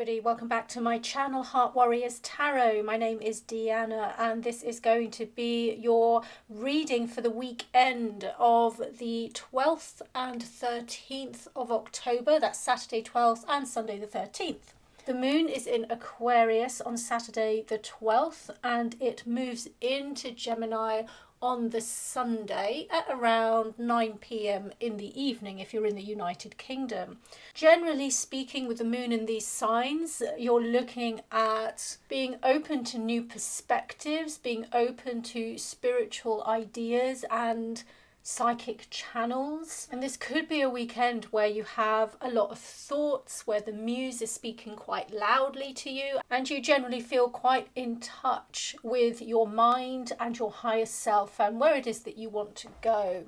everybody, welcome back to my channel Heart Warriors Tarot. My name is Deanna and this is going to be your reading for the weekend of the 12th and 13th of October. That's Saturday 12th and Sunday the 13th. The moon is in Aquarius on Saturday the 12th and it moves into Gemini on the Sunday at around 9 p.m. in the evening if you're in the United Kingdom. Generally speaking, with the moon in these signs, you're looking at being open to new perspectives, being open to spiritual ideas and psychic channels. And this could be a weekend where you have a lot of thoughts, where the muse is speaking quite loudly to you and you generally feel quite in touch with your mind and your higher self and where it is that you want to go.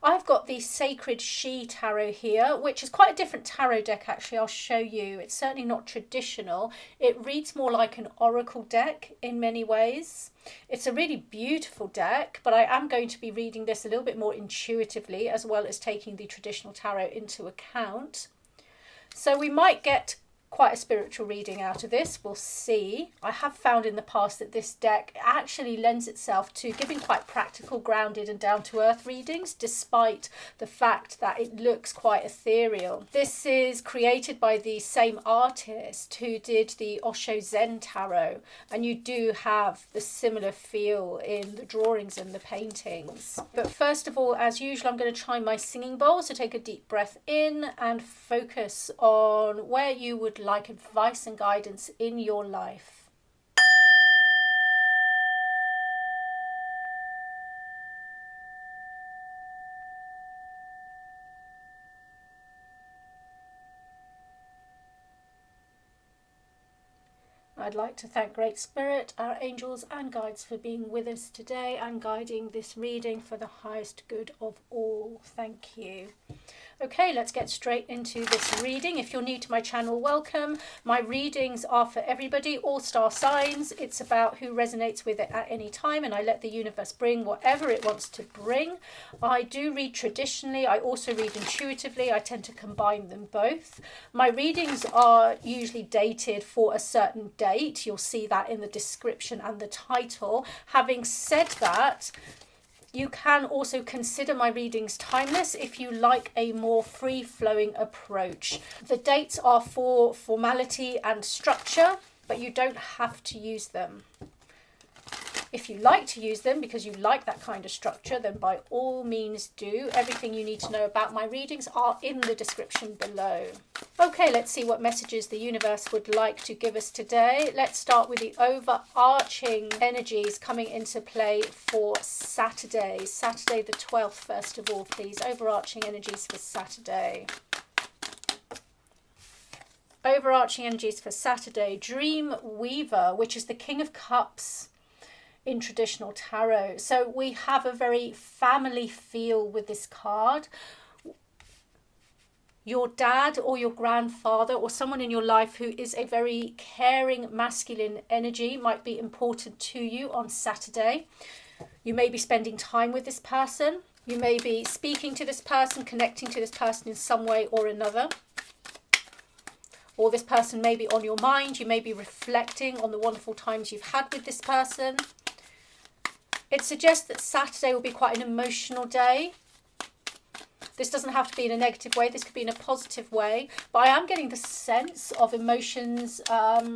I've got the Sacred She Tarot here, which is quite a different tarot deck actually. I'll show you. It's certainly not traditional. It reads more like an oracle deck in many ways. It's a really beautiful deck, but I am going to be reading this a little bit more intuitively as well as taking the traditional tarot into account. So we might get quite a spiritual reading out of this. We'll see. I have found in the past that this deck actually lends itself to giving quite practical, grounded and down-to-earth readings, despite the fact that it looks quite ethereal. This is created by the same artist who did the Osho Zen Tarot, and you do have the similar feel in the drawings and the paintings. But first of all, as usual, I'm going to try my singing bowl, so take a deep breath in and focus on where you would like advice and guidance in your life. I'd like to thank Great Spirit, our angels and guides for being with us today and guiding this reading for the highest good of all. Thank you. Okay, let's get straight into this reading. If you're new to my channel, welcome. My readings are for everybody, all star signs. It's about who resonates with it at any time, and I let the universe bring whatever it wants to bring. I do read traditionally. I also read intuitively. I tend to combine them both. My readings are usually dated for a certain date. You'll see that in the description and the title. Having said that, you can also consider my readings timeless if you like a more free-flowing approach. The dates are for formality and structure, but you don't have to use them. If you like to use them because you like that kind of structure, then by all means do. Everything you need to know about my readings are in the description below. Okay, let's see what messages the universe would like to give us today. Let's start with the overarching energies coming into play for Saturday. Saturday the 12th, first of all, please. Overarching energies for Saturday. Overarching energies for Saturday. Dream Weaver, which is the King of Cups in traditional tarot. So we have a very family feel with this card. Your dad or your grandfather or someone in your life who is a very caring masculine energy might be important to you on Saturday. You may be spending time with this person. You may be speaking to this person, connecting to this person in some way or another. Or this person may be on your mind. You may be reflecting on the wonderful times you've had with this person. It suggests that Saturday will be quite an emotional day. This doesn't have to be in a negative way. This could be in a positive way. But I am getting the sense of emotions, sort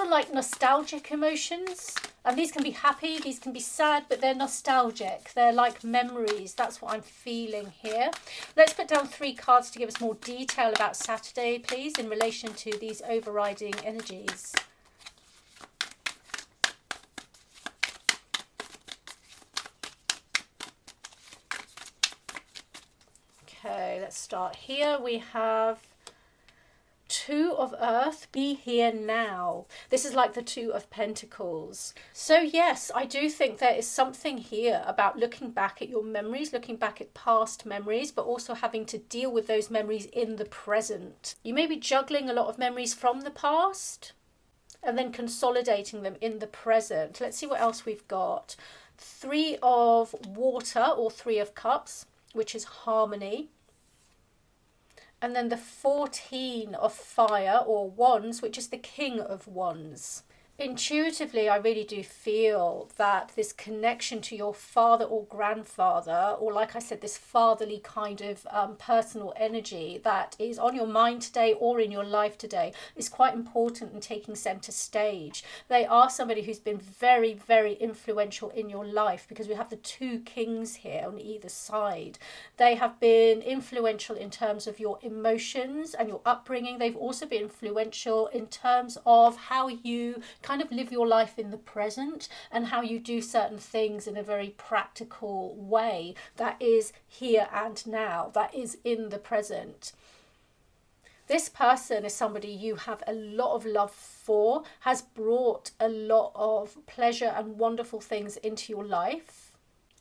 of like nostalgic emotions. And these can be happy, these can be sad, but they're nostalgic. They're like memories. That's what I'm feeling here. Let's put down 3 cards to give us more detail about Saturday, please, in relation to these overriding energies. Okay, let's start here. We have 2 of Earth, be here now. This is like the 2 of Pentacles. So yes, I do think there is something here about looking back at your memories, looking back at past memories, but also having to deal with those memories in the present. You may be juggling a lot of memories from the past and then consolidating them in the present. Let's see what else we've got. 3 of Water or 3 of Cups, which is harmony. And then the 14 of fire, or wands, which is the king of wands. Intuitively, I really do feel that this connection to your father or grandfather, or like I said, this fatherly kind of personal energy that is on your mind today or in your life today, is quite important in taking center stage. They are somebody who's been very, very influential in your life, because we have the two kings here on either side. They have been influential in terms of your emotions and your upbringing. They've also been influential in terms of how you kind of live your life in the present, and how you do certain things in a very practical way that is here and now, that is in the present. This person is somebody you have a lot of love for, has brought a lot of pleasure and wonderful things into your life.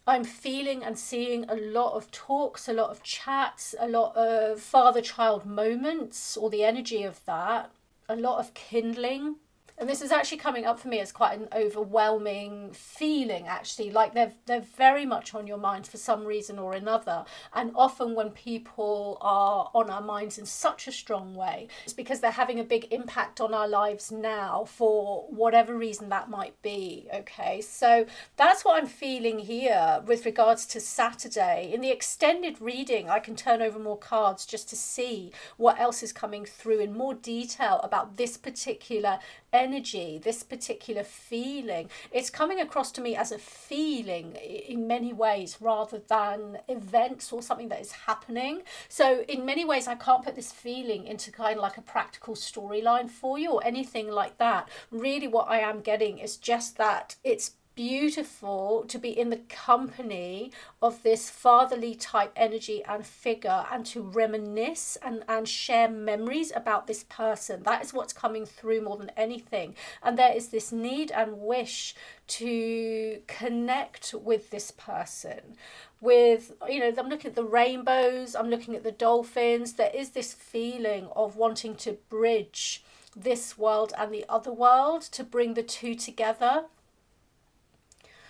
I'm feeling and seeing a lot of talks, a lot of chats, a lot of father-child moments, or the energy of that, a lot of kindling. And this is actually coming up for me as quite an overwhelming feeling, actually, like they're very much on your mind for some reason or another. And often when people are on our minds in such a strong way, it's because they're having a big impact on our lives now, for whatever reason that might be. Okay, so that's what I'm feeling here with regards to Saturday. In the extended reading, I can turn over more cards just to see what else is coming through in more detail about this particular energy, this particular feeling. It's coming across to me as a feeling in many ways, rather than events or something that is happening. So in many ways I can't put this feeling into kind of like a practical storyline for you or anything like that. Really what I am getting is just that it's beautiful to be in the company of this fatherly type energy and figure, and to reminisce and share memories about this person. That is what's coming through more than anything. And there is this need and wish to connect with this person. With, you know, I'm looking at the rainbows, I'm looking at the dolphins. There is this feeling of wanting to bridge this world and the other world, to bring the two together.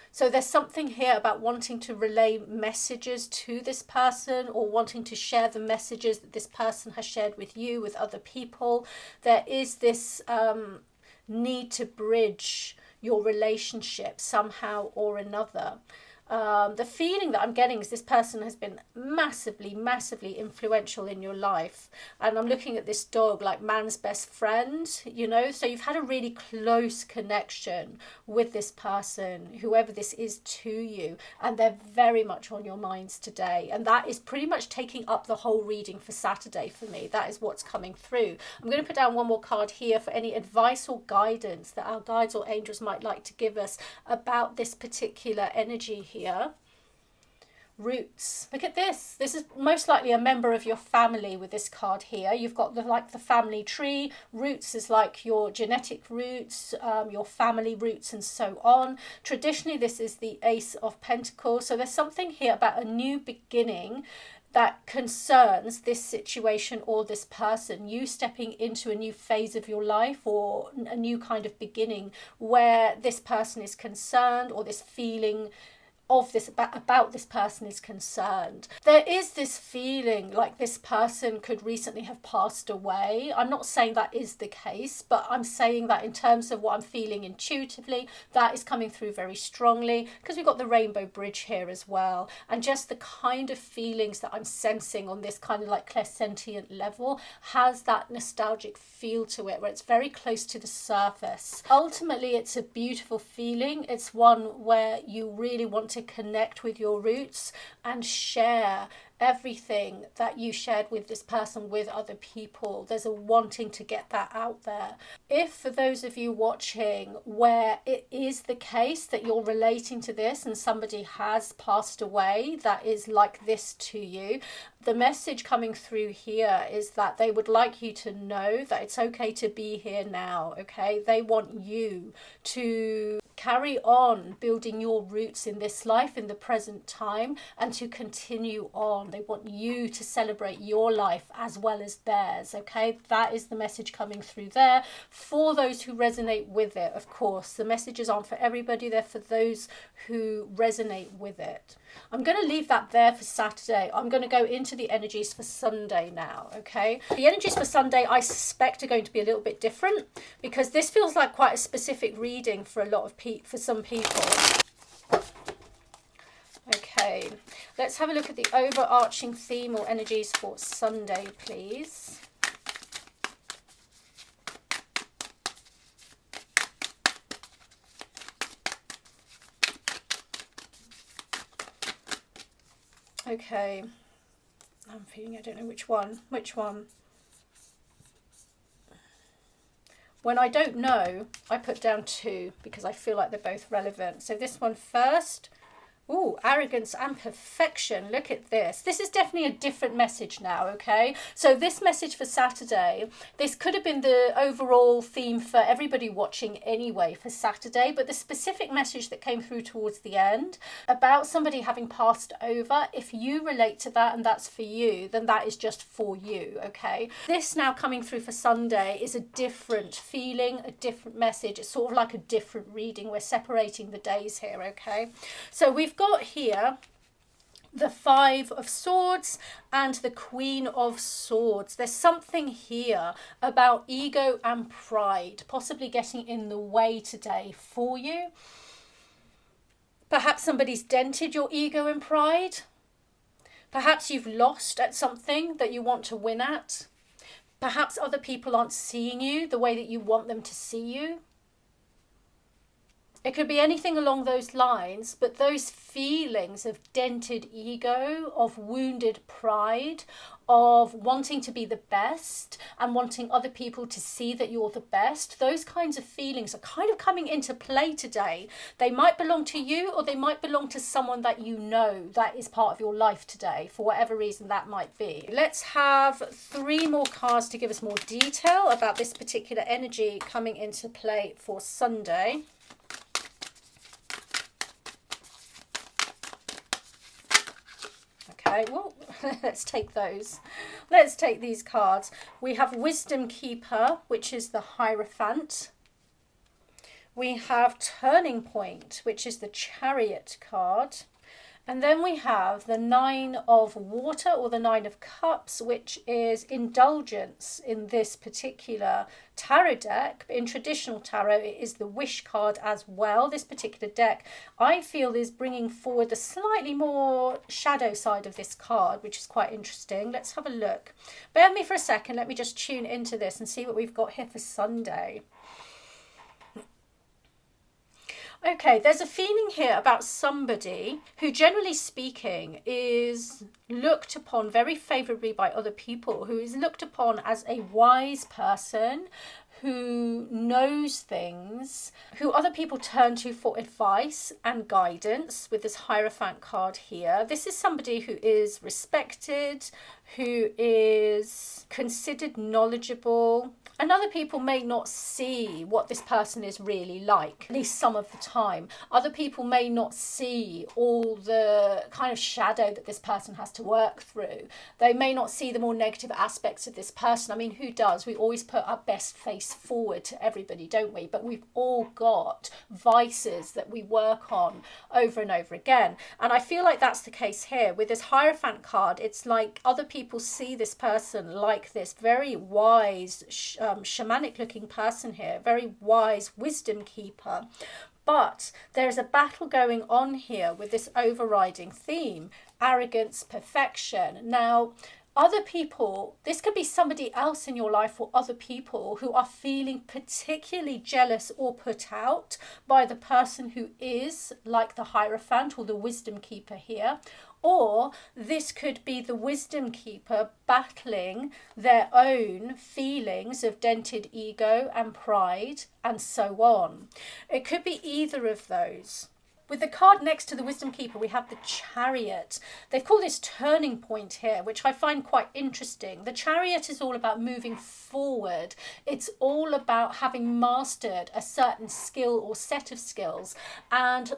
So there's something here about wanting to relay messages to this person, or wanting to share the messages that this person has shared with you, with other people. There is this need to bridge your relationship somehow or another. The feeling that I'm getting is this person has been massively, massively influential in your life. And I'm looking at this dog like man's best friend, you know, so you've had a really close connection with this person, whoever this is to you, and they're very much on your minds today. And that is pretty much taking up the whole reading for Saturday for me. That is what's coming through. I'm going to put down one more card here for any advice or guidance that our guides or angels might like to give us about this particular energy here. Roots. Look at this. This is most likely a member of your family with this card here. You've got the family tree. Roots is like your genetic roots, your family roots, and so on. Traditionally, this is the Ace of Pentacles. So there's something here about a new beginning that concerns this situation or this person, you stepping into a new phase of your life, or a new kind of beginning where this person is concerned, or this feeling of this about this person is concerned. There is this feeling like this person could recently have passed away. I'm not saying that is the case, but I'm saying that in terms of what I'm feeling intuitively, that is coming through very strongly, because we've got the rainbow bridge here as well. And just the kind of feelings that I'm sensing on this kind of like clairsentient level has that nostalgic feel to it, where it's very close to the surface. Ultimately, it's a beautiful feeling. It's one where you really want to connect with your roots and share everything that you shared with this person with other people. There's a wanting to get that out there. If for those of you watching where it is the case that you're relating to this and somebody has passed away that is like this to you, the message coming through here is that they would like you to know that it's okay to be here now. Okay, they want you to carry on building your roots in this life, in the present time, and to continue on on. They want you to celebrate your life as well as theirs, okay? That is the message coming through there for those who resonate with it. Of course, the messages aren't for everybody, they're for those who resonate with it. I'm going to leave that there for Saturday. I'm going to go into the energies for Sunday now, okay? The energies for Sunday, I suspect, are going to be a little bit different because this feels like quite a specific reading for a lot of for some people. Okay, let's have a look at the overarching theme or energies for Sunday, please. Okay, I'm feeling, I don't know which one. When I don't know, I put down two because I feel like they're both relevant. So this one first. Ooh, arrogance and perfection. Look at this. This is definitely a different message now, okay? So this message for Saturday, this could have been the overall theme for everybody watching anyway for Saturday, but the specific message that came through towards the end about somebody having passed over, if you relate to that and that's for you, then that is just for you, okay? This now coming through for Sunday is a different feeling, a different message. It's sort of like a different reading. We're separating the days here, okay? So we've got here the Five of Swords and the Queen of Swords. There's something here about ego and pride possibly getting in the way today for you. Perhaps somebody's dented your ego and pride. Perhaps you've lost at something that you want to win at. Perhaps other people aren't seeing you the way that you want them to see you. It could be anything along those lines, but those feelings of dented ego, of wounded pride, of wanting to be the best and wanting other people to see that you're the best, those kinds of feelings are kind of coming into play today. They might belong to you or they might belong to someone that you know that is part of your life today, for whatever reason that might be. Let's have three more cards to give us more detail about this particular energy coming into play for Sunday. Okay, well, let's take those. Let's take these cards. We have Wisdom Keeper, which is the Hierophant. We have Turning Point, which is the Chariot card. And then we have the Nine of Water or the Nine of Cups, which is indulgence in this particular tarot deck. But in traditional tarot, it is the Wish card as well. This particular deck, I feel, is bringing forward the slightly more shadow side of this card, which is quite interesting. Let's have a look. Bear with me for a second. Let me just tune into this and see what we've got here for Sunday. Okay, there's a feeling here about somebody who, generally speaking, is looked upon very favourably by other people, who is looked upon as a wise person, who knows things, who other people turn to for advice and guidance with this Hierophant card here. This is somebody who is respected, who is considered knowledgeable, and other people may not see what this person is really like, at least some of the time. Other people may not see all the kind of shadow that this person has to work through. They may not see the more negative aspects of this person. I mean, who does? We always put our best face forward to everybody, don't we? But we've all got vices that we work on over and over again. And I feel like that's the case here. With this Hierophant card, it's like other people see this person like this very wise, shamanic looking person here, very wise wisdom keeper. But there's a battle going on here with this overriding theme, arrogance, perfection. Now, other people, this could be somebody else in your life or other people who are feeling particularly jealous or put out by the person who is like the Hierophant or the wisdom keeper here. Or this could be the wisdom keeper battling their own feelings of dented ego and pride and so on. It could be either of those. With the card next to the Wisdom Keeper, we have the Chariot. They've called this Turning Point here, which I find quite interesting. The Chariot is all about moving forward. It's all about having mastered a certain skill or set of skills and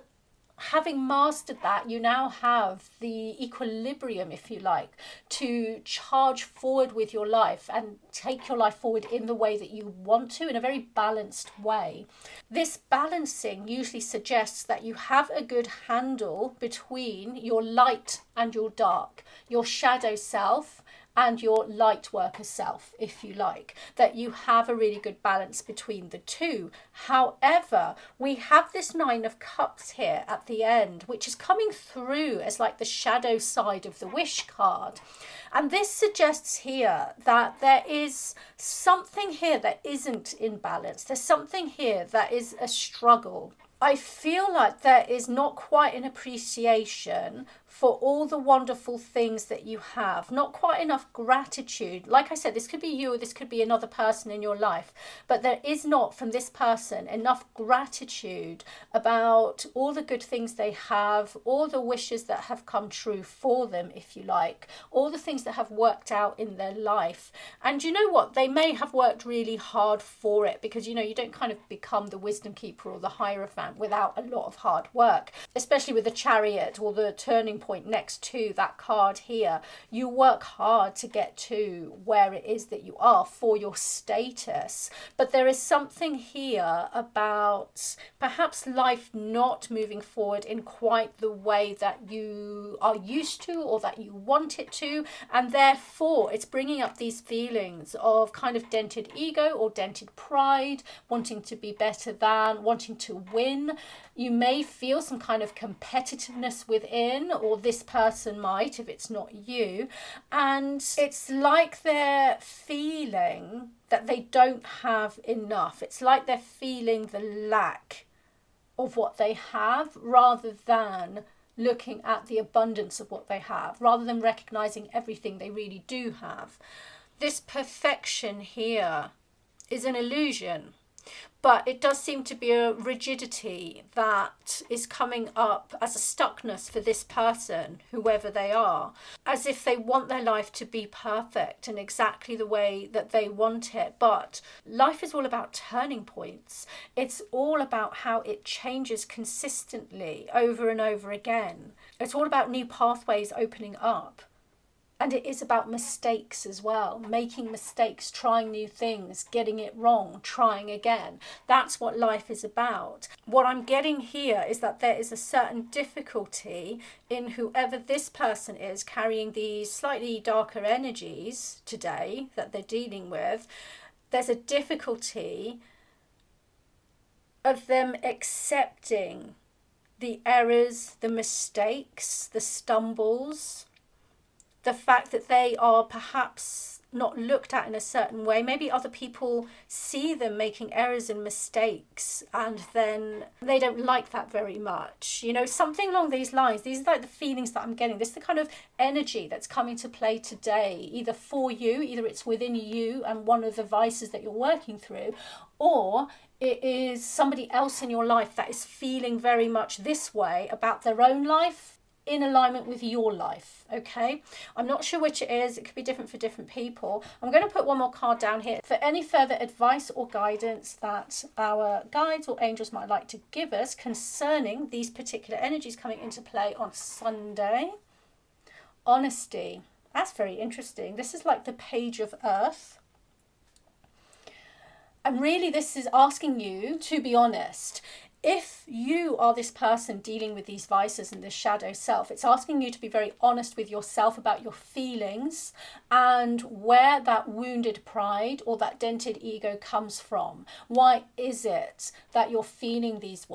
having mastered that, you now have the equilibrium, if you like, to charge forward with your life and take your life forward in the way that you want to, in a very balanced way. This balancing usually suggests that you have a good handle between your light and your dark, your shadow self and your light worker self, if you like, that you have a really good balance between the two. However, we have this Nine of Cups here at the end, which is coming through as like the shadow side of the Wish card. And this suggests here that there is something here that isn't in balance. There's something here that is a struggle. I feel like there is not quite an appreciation for all the wonderful things that you have, not quite enough gratitude. Like I said, this could be you or this could be another person in your life, but there is not from this person enough gratitude about all the good things they have, all the wishes that have come true for them, if you like, all the things that have worked out in their life. And you know what? They may have worked really hard for it, because you know, you don't kind of become the wisdom keeper or the hierophant without a lot of hard work, especially with the Chariot or the turning point next to that card here. You work hard to get to where it is that you are for your status, but there is something here about perhaps life not moving forward in quite the way that you are used to or that you want it to, and therefore it's bringing up these feelings of kind of dented ego or dented pride, wanting to be better than, wanting to win. You may feel some kind of competitiveness within, or this person might if it's not you, and it's like they're feeling that they don't have enough. It's like they're feeling the lack of what they have, rather than looking at the abundance of what they have, rather than recognizing everything they really do have. This perfection here is an illusion. But it does seem to be a rigidity that is coming up as a stuckness for this person, whoever they are, as if they want their life to be perfect and exactly the way that they want it. But life is all about turning points. It's all about how it changes consistently over and over again. It's all about new pathways opening up. And it is about mistakes as well, making mistakes, trying new things, getting it wrong, trying again. That's what life is about. What I'm getting here is that there is a certain difficulty in whoever this person is carrying these slightly darker energies today that they're dealing with. There's a difficulty of them accepting the errors, the mistakes, the stumbles, the fact that they are perhaps not looked at in a certain way. Maybe other people see them making errors and mistakes and then they don't like that very much. You know, something along these lines. These are like the feelings that I'm getting. This is the kind of energy that's coming to play today, either for you, either it's within you and one of the vices that you're working through, or it is somebody else in your life that is feeling very much this way about their own life, in alignment with your life. Okay, I'm not sure which it is. It could be different for different people. I'm going to put one more card down here for any further advice or guidance that our guides or angels might like to give us concerning these particular energies coming into play on Sunday. Honesty. That's very interesting. This is like the Page of Earth. And really this is asking you to be honest. If you are this person dealing with these vices and this shadow self, it's asking you to be very honest with yourself about your feelings and where that wounded pride or that dented ego comes from. Why is it that you're feeling this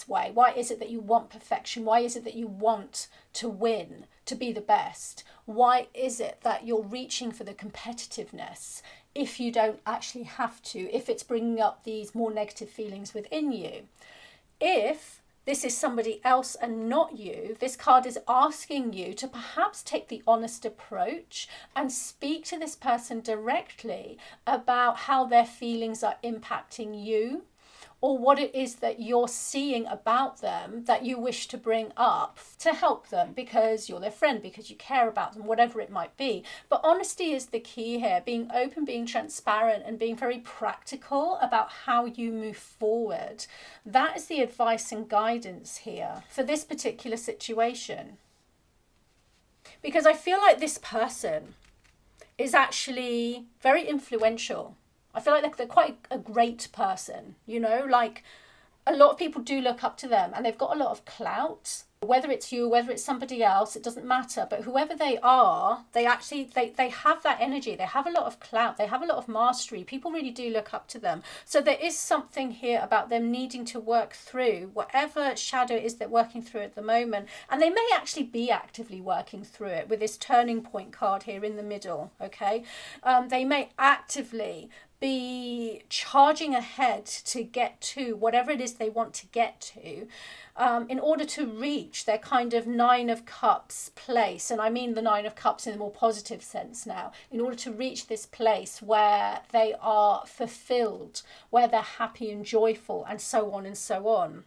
way? Why is it that you want perfection? Why is it that you want to win, to be the best? Why is it that you're reaching for the competitiveness if you don't actually have to, if it's bringing up these more negative feelings within you? If this is somebody else and not you, this card is asking you to perhaps take the honest approach and speak to this person directly about how their feelings are impacting you, or what it is that you're seeing about them that you wish to bring up to help them because you're their friend, because you care about them, whatever it might be. But honesty is the key here, being open, being transparent, and being very practical about how you move forward. That is the advice and guidance here for this particular situation. Because I feel like this person is actually very influential. I feel like they're quite a great person, you know, like a lot of people do look up to them and they've got a lot of clout. Whether it's you, whether it's somebody else, it doesn't matter. But whoever they are, they have that energy. They have a lot of clout. They have a lot of mastery. People really do look up to them. So there is something here about them needing to work through whatever shadow it is they're working through at the moment. And they may actually be actively working through it with this turning point card here in the middle, okay? They may actively be charging ahead to get to whatever it is they want to get to, in order to reach their kind of Nine of Cups place. And I mean the Nine of Cups in a more positive sense now, in order to reach this place where they are fulfilled, where they're happy and joyful, and so on and so on.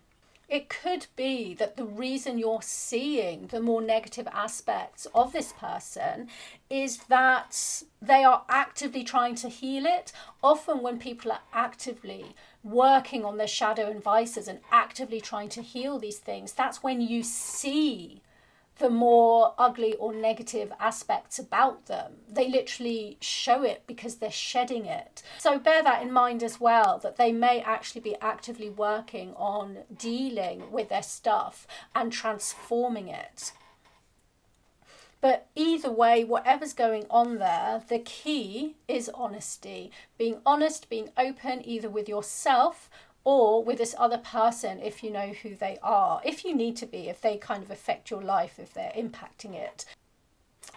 It could be that the reason you're seeing the more negative aspects of this person is that they are actively trying to heal it. Often when people are actively working on their shadow and vices and actively trying to heal these things, that's when you see the more ugly or negative aspects about them. They literally show it because they're shedding it. So bear that in mind as well, that they may actually be actively working on dealing with their stuff and transforming it. But either way, whatever's going on there, the key is honesty. Being honest, being open, either with yourself or with this other person, if you know who they are, if you need to be, if they kind of affect your life, if they're impacting it.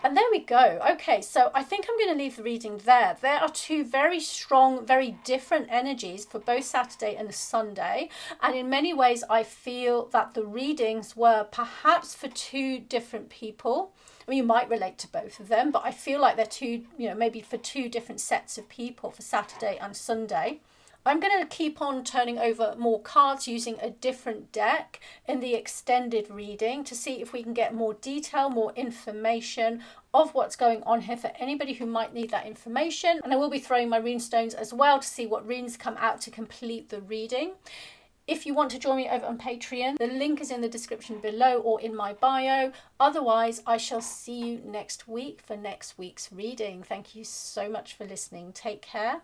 And there we go. Okay, so I think I'm going to leave the reading there. There are two very strong, very different energies for both Saturday and Sunday. And in many ways, I feel that the readings were perhaps for two different people. I mean, you might relate to both of them, but I feel like they're two, maybe for two different sets of people for Saturday and Sunday. I'm going to keep on turning over more cards using a different deck in the extended reading to see if we can get more detail, more information of what's going on here for anybody who might need that information. And I will be throwing my rune stones as well to see what runes come out to complete the reading. If you want to join me over on Patreon, the link is in the description below or in my bio. Otherwise, I shall see you next week for next week's reading. Thank you so much for listening. Take care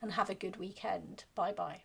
and have a good weekend. Bye bye.